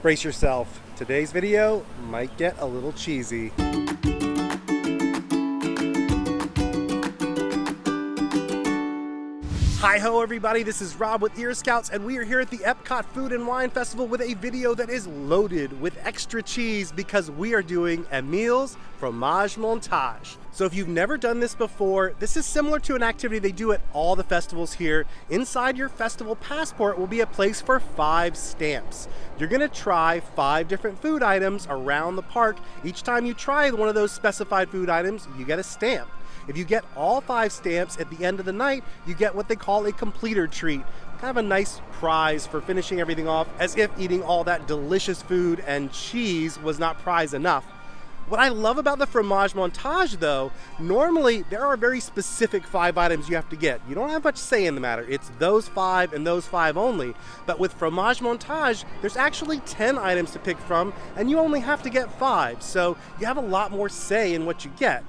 Brace yourself. Today's video might get a little cheesy. Hi-ho everybody, this is Rob with Ear Scouts, and we are here at the Epcot Food and Wine Festival with a video that is loaded with extra cheese because we are doing Emile's Fromage Montage. So if you've never done this before, this is similar to an activity they do at all the festivals here. Inside your festival passport will be a place for 5 stamps. You're gonna try 5 different food items around the park. Each time you try one of those specified food items, you get a stamp. If you get all 5 stamps at the end of the night, you get what they call a completer treat. Kind of a nice prize for finishing everything off, as if eating all that delicious food and cheese was not prize enough. What I love about the Fromage Montage though, normally there are very specific 5 items you have to get. You don't have much say in the matter. It's those 5 and those 5 only. But with Fromage Montage, there's actually 10 items to pick from, and you only have to get 5. So you have a lot more say in what you get.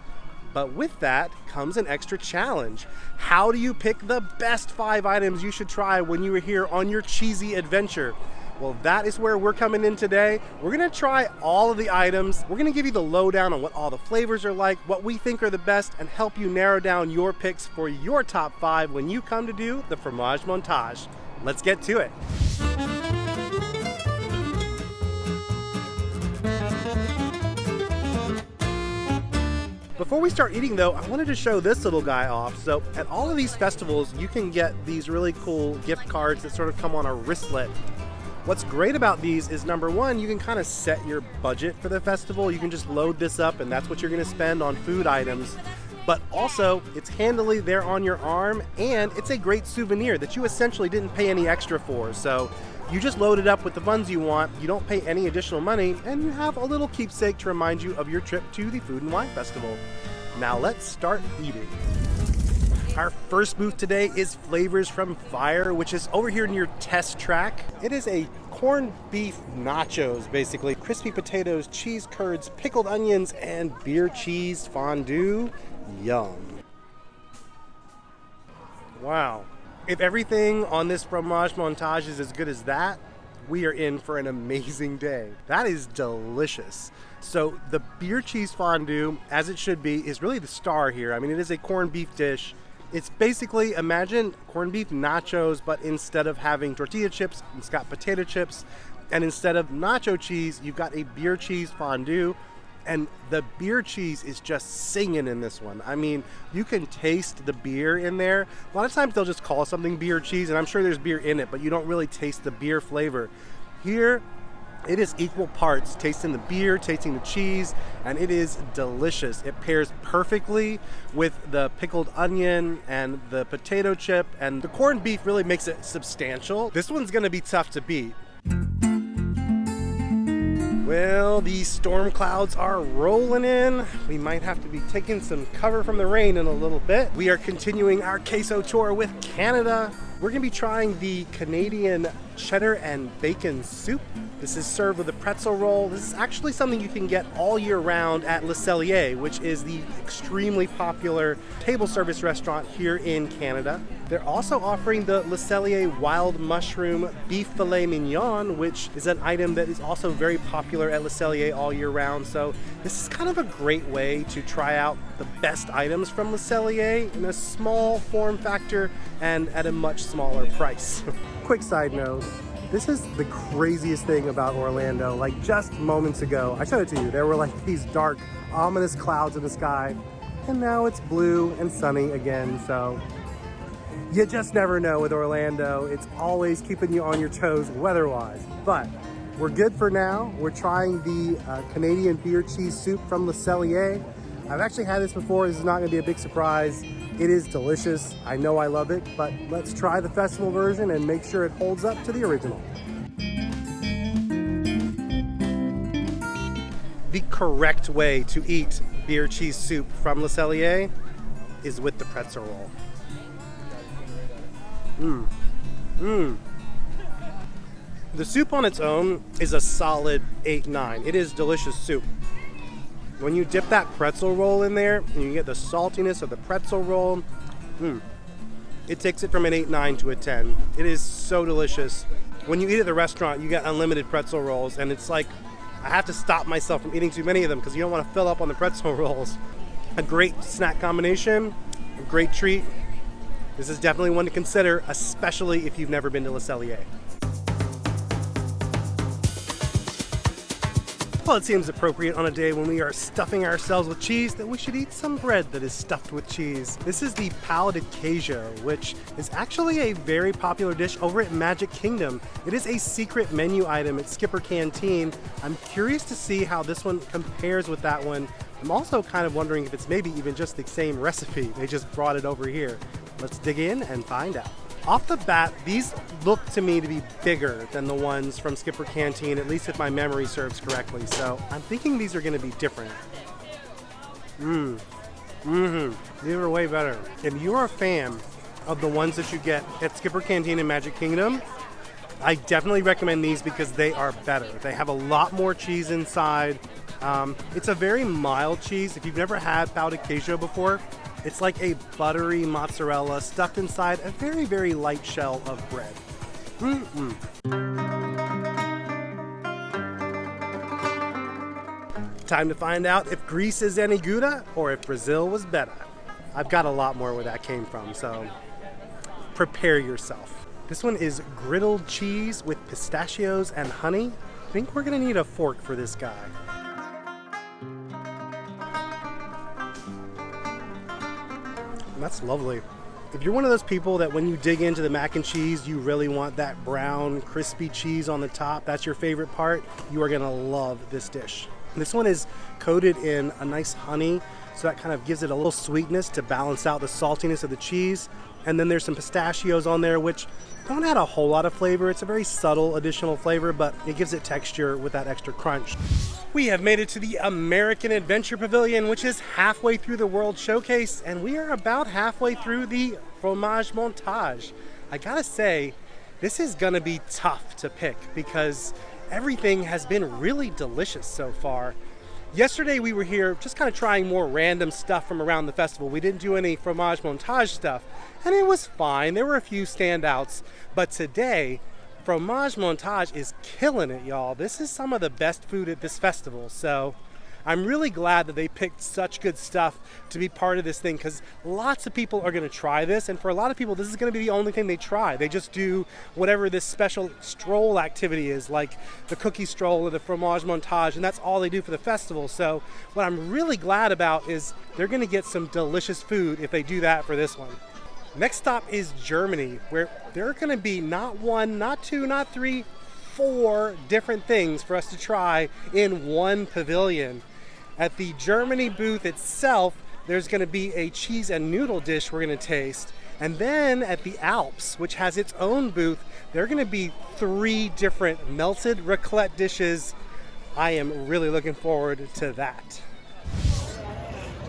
But with that comes an extra challenge. How do you pick the best 5 items you should try when you are here on your cheesy adventure? Well, that is where we're coming in today. We're gonna try all of the items. We're gonna give you the lowdown on what all the flavors are like, what we think are the best, and help you narrow down your picks for your top 5 when you come to do the Fromage Montage. Let's get to it. Before we start eating though, I wanted to show this little guy off. So at all of these festivals, you can get these really cool gift cards that sort of come on a wristlet. What's great about these is, number one, you can kind of set your budget for the festival. You can just load this up and that's what you're gonna spend on food items. But also, it's handily there on your arm, and it's a great souvenir that you essentially didn't pay any extra for. So you just load it up with the funds you want, you don't pay any additional money, and you have a little keepsake to remind you of your trip to the Food and Wine Festival. Now let's start eating. Our first booth today is Flavors from Fire, which is over here near Test Track. It is a corned beef nachos, basically. Crispy potatoes, cheese curds, pickled onions, and beer cheese fondue. Yum. Wow. If everything on this Fromage Montage is as good as that, we are in for an amazing day. That is delicious. So the beer cheese fondue, as it should be, is really the star here. I mean, it is a corned beef dish. It's basically, imagine corned beef nachos, but instead of having tortilla chips, it's got potato chips. And instead of nacho cheese, you've got a beer cheese fondue. And the beer cheese is just singing in this one. I mean, you can taste the beer in there. A lot of times they'll just call something beer cheese, and I'm sure there's beer in it, but you don't really taste the beer flavor. Here, it is equal parts, tasting the beer, tasting the cheese, and it is delicious. It pairs perfectly with the pickled onion and the potato chip, and the corned beef really makes it substantial. This one's gonna be tough to beat. Well, these storm clouds are rolling in. We might have to be taking some cover from the rain in a little bit. We are continuing our queso tour with Canada. We're gonna be trying the Canadian cheddar and bacon soup. This is served with a pretzel roll. This is actually something you can get all year round at Le Cellier, which is the extremely popular table service restaurant here in Canada. They're also offering the Le Cellier wild mushroom beef filet mignon, which is an item that is also very popular at Le Cellier all year round. So this is kind of a great way to try out the best items from Le Cellier in a small form factor and at a much smaller price. Quick side note, this is the craziest thing about Orlando. Like just moments ago, I showed it to you, there were like these dark, ominous clouds in the sky, and now it's blue and sunny again. So you just never know with Orlando. It's always keeping you on your toes weather-wise. But we're good for now. We're trying the Canadian beer cheese soup from Le Cellier. I've actually had this before. This is not gonna be a big surprise. It is delicious. I know I love it, but let's try the festival version and make sure it holds up to the original. The correct way to eat beer cheese soup from Le Cellier is with the pretzel roll. The soup on its own is a solid 8-9. It is delicious soup. When you dip that pretzel roll in there and you get the saltiness of the pretzel roll, it takes it from an 8-9 to a 10. It is so delicious. when you eat at the restaurant, you get unlimited pretzel rolls, and it's like I have to stop myself from eating too many of them because you don't want to fill up on the pretzel rolls. A great snack combination, a great treat. This is definitely one to consider, especially if you've never been to Le Cellier. Well, it seems appropriate on a day when we are stuffing ourselves with cheese that we should eat some bread that is stuffed with cheese. This is the Palleted Queijo, which is actually a very popular dish over at Magic Kingdom. It is a secret menu item at Skipper Canteen. I'm curious to see how this one compares with that one. I'm also kind of wondering if it's maybe even just the same recipe. They just brought it over here. Let's dig in and find out. Off the bat, these look to me to be bigger than the ones from Skipper Canteen, at least if my memory serves correctly. So I'm thinking these are going to be different. These are way better. If you're a fan of the ones that you get at Skipper Canteen and Magic Kingdom, I definitely recommend these because they are better. They have a lot more cheese inside. It's a very mild cheese. If you've never had Pão de Queijo before, it's like a buttery mozzarella stuffed inside a very, very light shell of bread. Time to find out if Greece is any gooder or if Brazil was better. I've got a lot more where that came from, so prepare yourself. This one is Griddled Cheese with pistachios and honey. I think we're gonna need a fork for this guy. That's lovely. If you're one of those people that when you dig into the mac and cheese, you really want that brown, crispy cheese on the top, that's your favorite part, you are gonna love this dish. This one is coated in a nice honey, so that kind of gives it a little sweetness to balance out the saltiness of the cheese. And then there's some pistachios on there, which don't add a whole lot of flavor. It's a very subtle additional flavor, but it gives it texture with that extra crunch. We have made it to the American Adventure Pavilion, which is halfway through the World Showcase, and we are about halfway through the Fromage Montage. I gotta say, this is gonna be tough to pick because everything has been really delicious so far. Yesterday we were here just kind of trying more random stuff from around the festival. We didn't do any Fromage Montage stuff, and it was fine. There were a few standouts, but today, Fromage Montage is killing it, y'all. This is some of the best food at this festival, so I'm really glad that they picked such good stuff to be part of this thing because lots of people are going to try this, and for a lot of people this is going to be the only thing they try. They just do whatever this special stroll activity is, like the cookie stroll or the Fromage Montage, and that's all they do for the festival. So what I'm really glad about is they're going to get some delicious food if they do that for this one. Next stop is Germany, where there are going to be not one, not two, not three, 4 different things for us to try in one pavilion. At the Germany booth itself, there's going to be a cheese and noodle dish we're going to taste. And then at the Alps, which has its own booth, there are going to be 3 different melted raclette dishes. I am really looking forward to that.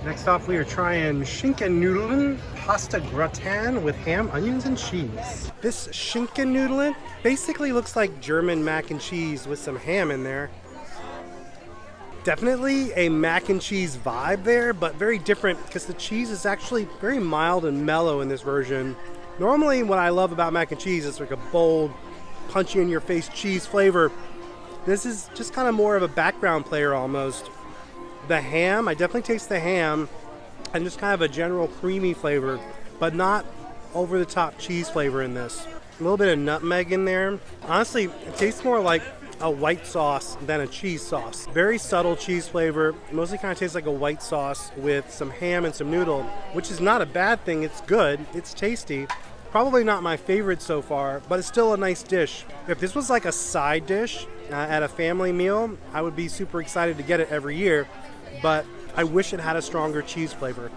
Next off, we are trying Schinkennudeln pasta gratin with ham, onions, and cheese. This Schinkennudeln basically looks like German mac and cheese with some ham in there. Definitely a mac and cheese vibe there, but very different because the cheese is actually very mild and mellow in this version. Normally, what I love about mac and cheese is like a bold, punchy in your face cheese flavor. This is just kind of more of a background player almost. The ham, I definitely taste the ham and just kind of a general creamy flavor, but not over the top cheese flavor in this. A little bit of nutmeg in there. Honestly, it tastes more like a white sauce than a cheese sauce. Very subtle cheese flavor. It mostly kind of tastes like a white sauce with some ham and some noodle, which is not a bad thing. It's good. It's tasty. Probably not my favorite so far, but it's still a nice dish. If this was like a side dish at a family meal, I would be super excited to get it every year, but I wish it had a stronger cheese flavor.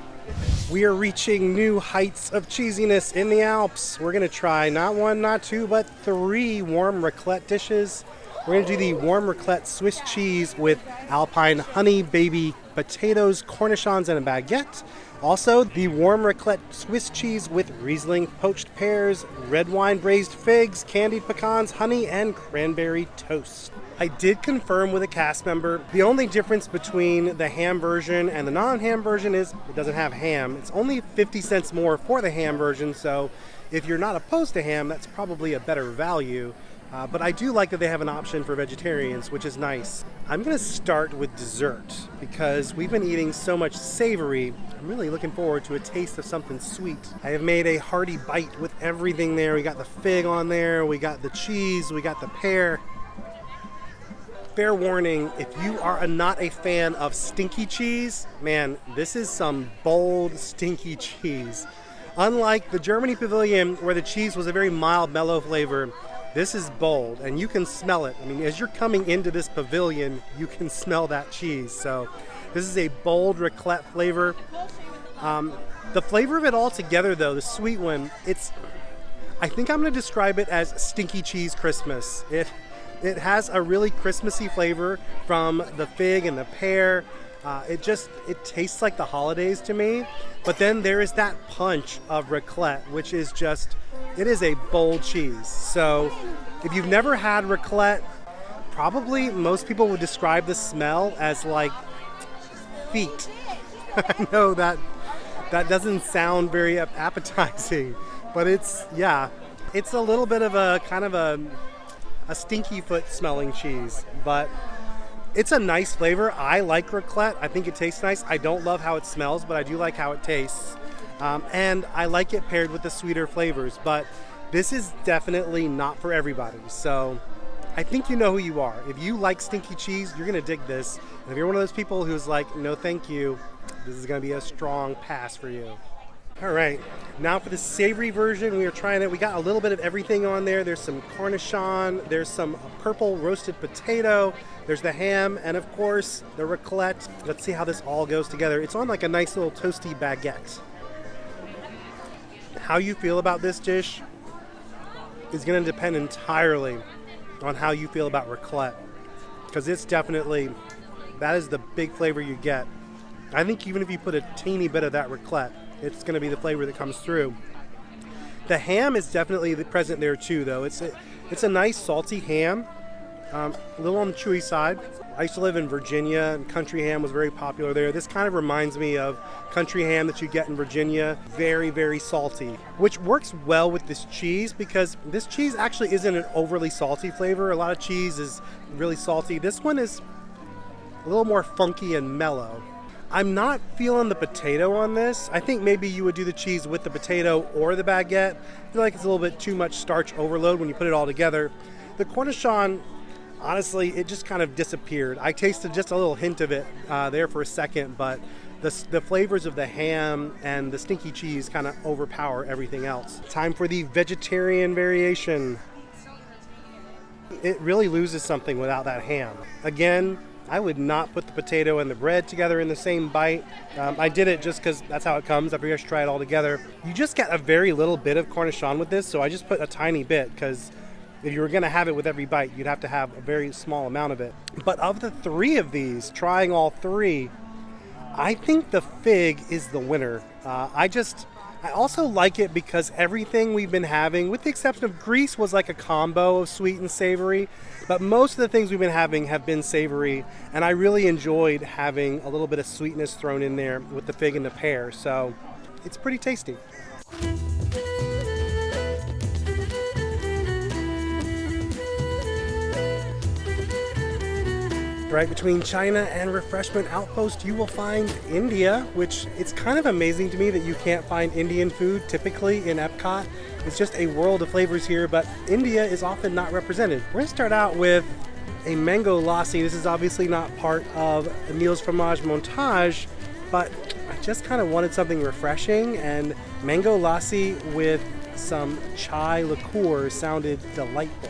We are reaching new heights of cheesiness in the Alps. We're gonna try not 1, not 2, but 3 warm raclette dishes. We're going to do the Warmraclette Swiss cheese with alpine honey, baby potatoes, cornichons, and a baguette. Also, the Warmraclette Swiss cheese with Riesling poached pears, red wine braised figs, candied pecans, honey, and cranberry toast. I did confirm with a cast member, the only difference between the ham version and the non-ham version is it doesn't have ham. It's only 50 cents more for the ham version, so if you're not opposed to ham, that's probably a better value. But I do like that they have an option for vegetarians, which is nice. I'm gonna start with dessert because we've been eating so much savory. I'm really looking forward to a taste of something sweet. I have made a hearty bite with everything there. We got the fig on there, we got the cheese, we got the pear. Fair warning, if you are not a fan of stinky cheese, man, this is some bold, stinky cheese. Unlike the Germany Pavilion, where the cheese was a very mild, mellow flavor, this is bold, and you can smell it. I mean, as you're coming into this pavilion, you can smell that cheese. So this is a bold raclette flavor. The flavor of it all together, though, the sweet one, I think I'm going to describe it as stinky cheese Christmas. It has a really Christmassy flavor from the fig and the pear. It tastes like the holidays to me. But then there is that punch of raclette, which is it is a bold cheese. So if you've never had raclette, probably most people would describe the smell as like feet. I know that doesn't sound very appetizing, but it's a little bit of a kind of a stinky foot smelling cheese, but it's a nice flavor. I like raclette. I think it tastes nice. I don't love how it smells, but I do like how it tastes. And I like it paired with the sweeter flavors, but this is definitely not for everybody. So I think you know who you are. If you like stinky cheese, you're gonna dig this. And if you're one of those people who's like, no thank you, this is gonna be a strong pass for you. All right, now for the savory version, we are trying it. We got a little bit of everything on there. There's some cornichon, there's some purple roasted potato, there's the ham, and of course, the raclette. Let's see how this all goes together. It's on like a nice little toasty baguette. How you feel about this dish is gonna depend entirely on how you feel about raclette, because it's definitely, that is the big flavor you get. I think even if you put a teeny bit of that raclette, it's going to be the flavor that comes through. The ham is definitely present there too, though. It's a nice salty ham, a little on the chewy side. I used to live in Virginia, and country ham was very popular there. This kind of reminds me of country ham that you get in Virginia. Very, very salty, which works well with this cheese because this cheese actually isn't an overly salty flavor. A lot of cheese is really salty. This one is a little more funky and mellow. I'm not feeling the potato on this. I think maybe you would do the cheese with the potato or the baguette. I feel like it's a little bit too much starch overload when you put it all together. The cornichon, honestly, it just kind of disappeared. I tasted just a little hint of it there for a second, but the flavors of the ham and the stinky cheese kind of overpower everything else. Time for the vegetarian variation. It really loses something without that ham. Again, I would not put the potato and the bread together in the same bite. I did it just because that's how it comes. I figured I should try it all together. You just get a very little bit of cornichon with this, so I just put a tiny bit because if you were going to have it with every bite, you'd have to have a very small amount of it. But of the three of these, trying all three, I think the fig is the winner. I also like it because everything we've been having, with the exception of Greece, was like a combo of sweet and savory. But most of the things we've been having have been savory, and I really enjoyed having a little bit of sweetness thrown in there with the fig and the pear. So it's pretty tasty. Right between China and Refreshment Outpost, you will find India, which it's kind of amazing to me that you can't find Indian food typically in Epcot. It's just a world of flavors here, but India is often not represented. We're gonna start out with a mango lassi. This is obviously not part of Emile's Fromage Montage, but I just kind of wanted something refreshing, and mango lassi with some chai liqueur sounded delightful.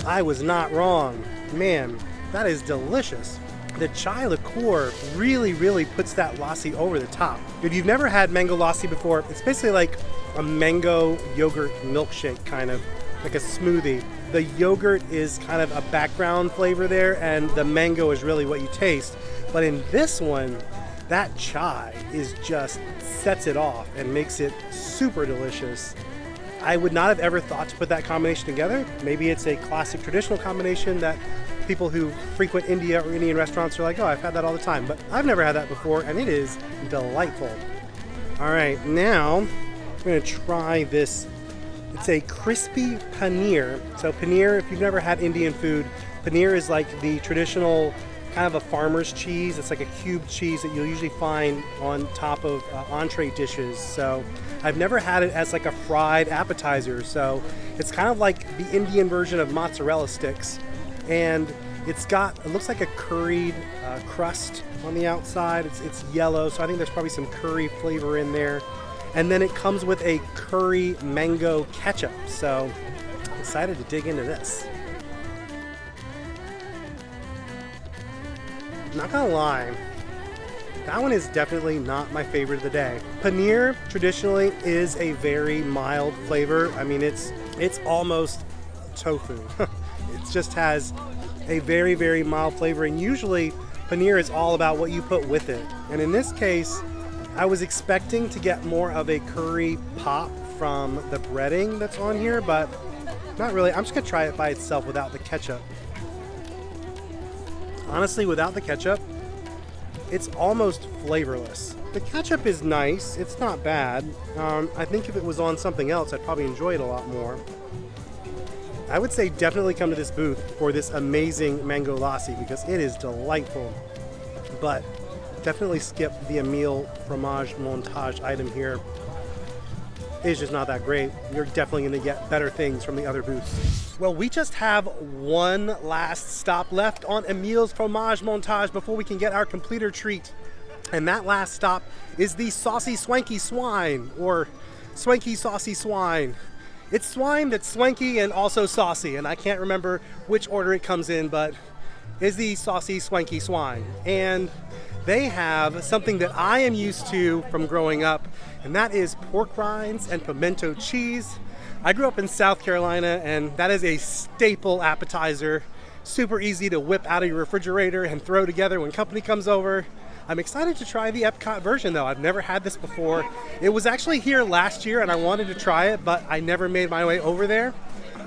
I was not wrong. Man, that is delicious. The chai liqueur really puts that lassi over the top. If you've never had mango lassi before, it's basically like a mango yogurt milkshake, kind of like a smoothie. The yogurt is kind of a background flavor there, and the mango is really what you taste. But in this one, that chai is just sets it off and makes it super delicious. I would not have ever thought to put that combination together. Maybe it's a classic traditional combination that people who frequent India or Indian restaurants are like, oh, I've had that all the time. But I've never had that before, and it is delightful. All right, now I'm gonna try this It's a crispy paneer. So paneer, if you've never had Indian food, paneer is like the traditional kind of a farmer's cheese. It's like a cubed cheese that you'll usually find on top of entree dishes. So I've never had it as like a fried appetizer. So it's kind of like the Indian version of mozzarella sticks. And it looks like a curried crust on the outside. It's yellow, so I think there's probably some curry flavor in there. And then it comes with a curry mango ketchup. So I'm excited to dig into this. Not gonna lie, that one is definitely not my favorite of the day. Paneer traditionally is a very mild flavor. I mean, it's almost tofu. It just has a very, very mild flavor, and usually paneer is all about what you put with it. And in this case, I was expecting to get more of a curry pop from the breading that's on here, but not really. I'm just gonna try it by itself without the ketchup. Honestly, without the ketchup, it's almost flavorless. The ketchup is nice, it's not bad. I think if it was on something else, I'd probably enjoy it a lot more. I would say definitely come to this booth for this amazing mango lassi because it is delightful. But definitely skip the Emile Fromage Montage item here. It's just not that great. You're definitely going to get better things from the other booths. Well, we just have one last stop left on Emile's Fromage Montage before we can get our completer treat. And that last stop is the Saucy Swanky Swine, or Swanky Saucy Swine. It's swine that's swanky and also saucy, and I can't remember which order it comes in, but it's the Saucy Swanky Swine. And they have something that I am used to from growing up, and that is pork rinds and pimento cheese. I grew up in South Carolina, and that is a staple appetizer. Super easy to whip out of your refrigerator and throw together when company comes over. I'm excited to try the Epcot version though. I've never had this before. It was actually here last year and I wanted to try it, but I never made my way over there.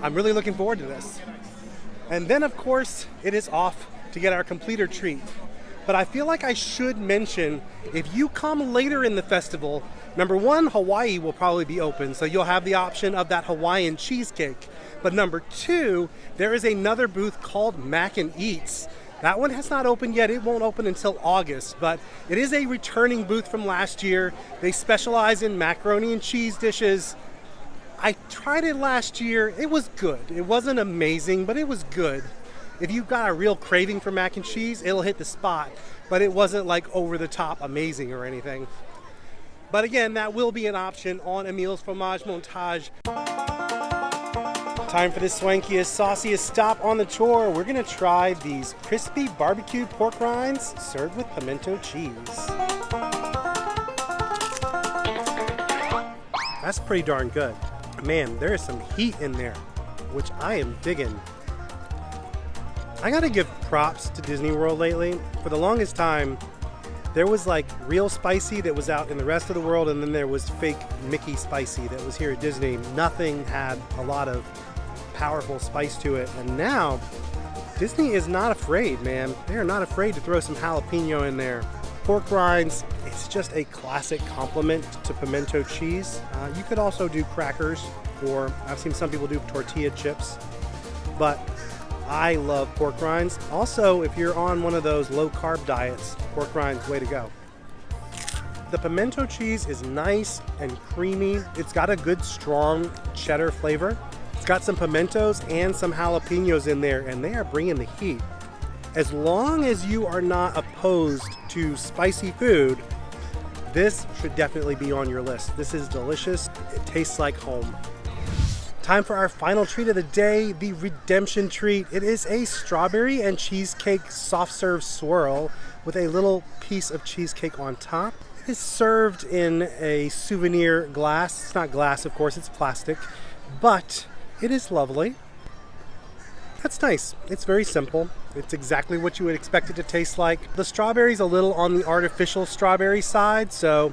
I'm really looking forward to this. And then of course, it is off to get our completer treat. But I feel like I should mention, if you come later in the festival, number one, Hawaii will probably be open, so you'll have the option of that Hawaiian cheesecake. But number two, there is another booth called Mac and Eats. That one has not opened yet. It won't open until August, but it is a returning booth from last year. They specialize in macaroni and cheese dishes. I tried it last year. It was good. It wasn't amazing, but it was good. If you've got a real craving for mac and cheese, it'll hit the spot, but it wasn't like over the top amazing or anything. But again, that will be an option on Emile's Fromage Montage. Time for the swankiest, sauciest stop on the tour. We're gonna try these crispy barbecued pork rinds served with pimento cheese. That's pretty darn good. Man, there is some heat in there, which I am digging. I gotta give props to Disney World lately. For the longest time, there was like real spicy that was out in the rest of the world, and then there was fake Mickey spicy that was here at Disney. Nothing had a lot of powerful spice to it, and now Disney is not afraid, man. They are not afraid to throw some jalapeno in there. Pork rinds, it's just a classic complement to pimento cheese. You could also do crackers, or I've seen some people do tortilla chips, but I love pork rinds. Also, if you're on one of those low carb diets, pork rinds, way to go. The pimento cheese is nice and creamy. It's got a good strong cheddar flavor. It's got some pimentos and some jalapenos in there, and they are bringing the heat. As long as you are not opposed to spicy food, this should definitely be on your list. This is delicious. It tastes like home. Time for our final treat of the day, the redemption treat. It is a strawberry and cheesecake soft serve swirl with a little piece of cheesecake on top. It is served in a souvenir glass. It's not glass, of course, it's plastic, but it is lovely. That's nice. It's very simple. It's exactly what you would expect it to taste like. The strawberry's a little on the artificial strawberry side, so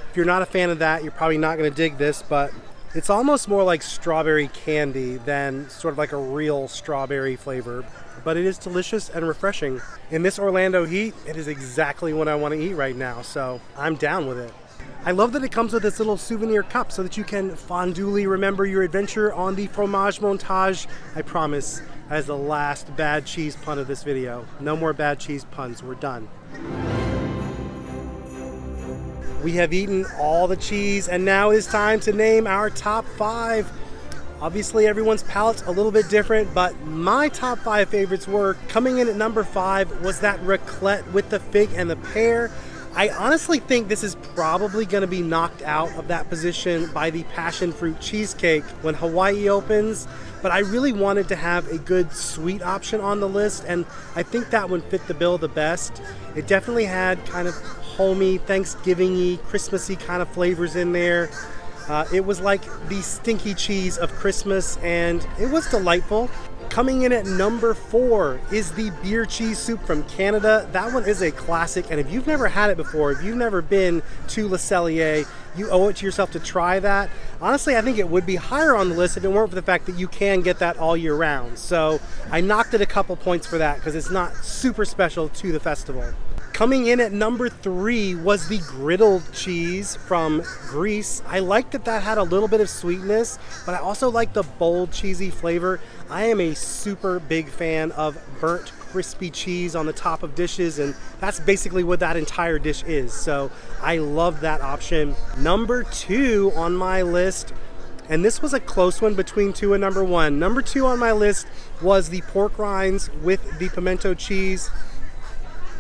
if you're not a fan of that, you're probably not going to dig this, but it's almost more like strawberry candy than sort of like a real strawberry flavor, but it is delicious and refreshing. In this Orlando heat, it is exactly what I want to eat right now, so I'm down with it. I love that it comes with this little souvenir cup so that you can fondulely remember your adventure on the Fromage Montage. I promise, that is the last bad cheese pun of this video. No more bad cheese puns, we're done. We have eaten all the cheese, and now it is time to name our top 5. Obviously everyone's palate's a little bit different, but my top 5 favorites were, coming in at number 5 was that raclette with the fig and the pear. I honestly think this is probably going to be knocked out of that position by the passion fruit cheesecake when Hawaii opens, but I really wanted to have a good sweet option on the list, and I think that one fit the bill the best. It definitely had kind of homey, Thanksgiving-y, Christmassy kind of flavors in there. It was like the stinky cheese of Christmas, and it was delightful. Coming in at number 4 is the beer cheese soup from Canada. That one is a classic, and if you've never had it before, if you've never been to Le Cellier, you owe it to yourself to try that. Honestly, I think it would be higher on the list if it weren't for the fact that you can get that all year round. So I knocked it a couple points for that because it's not super special to the festival. Coming in at number 3 was the Griddled Cheese from Greece. I liked that that had a little bit of sweetness, but I also like the bold cheesy flavor. I am a super big fan of burnt crispy cheese on the top of dishes, and that's basically what that entire dish is. So I love that option. Number 2 on my list, and this was a close one between 2 and number 1. Number 2 on my list was the pork rinds with the pimento cheese.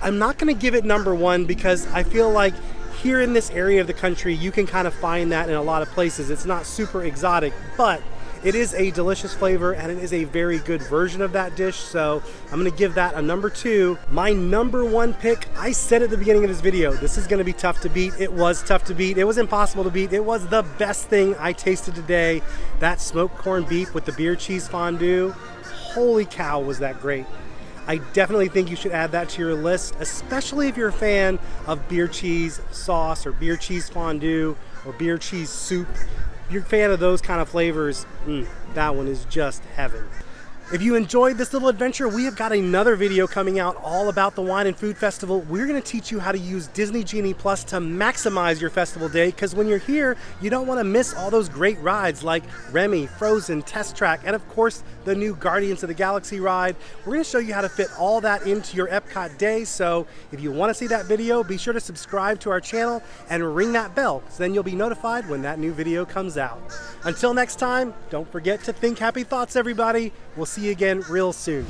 I'm not going to give it number 1 because I feel like here in this area of the country, you can kind of find that in a lot of places. It's not super exotic, but it is a delicious flavor and it is a very good version of that dish. So I'm going to give that a number 2. My number 1 pick, I said at the beginning of this video, this is going to be tough to beat. It was tough to beat. It was impossible to beat. It was the best thing I tasted today. That smoked corned beef with the beer cheese fondue. Holy cow, was that great. I definitely think you should add that to your list, especially if you're a fan of beer cheese sauce or beer cheese fondue or beer cheese soup. If you're a fan of those kind of flavors, that one is just heaven. If you enjoyed this little adventure, we have got another video coming out all about the Wine and Food Festival. We're going to teach you how to use Disney Genie Plus to maximize your festival day, because when you're here, you don't want to miss all those great rides like Remy, Frozen, Test Track, and of course, the new Guardians of the Galaxy ride. We're going to show you how to fit all that into your Epcot day, so if you want to see that video, be sure to subscribe to our channel and ring that bell, so then you'll be notified when that new video comes out. Until next time, don't forget to think happy thoughts, everybody. We'll see you again real soon.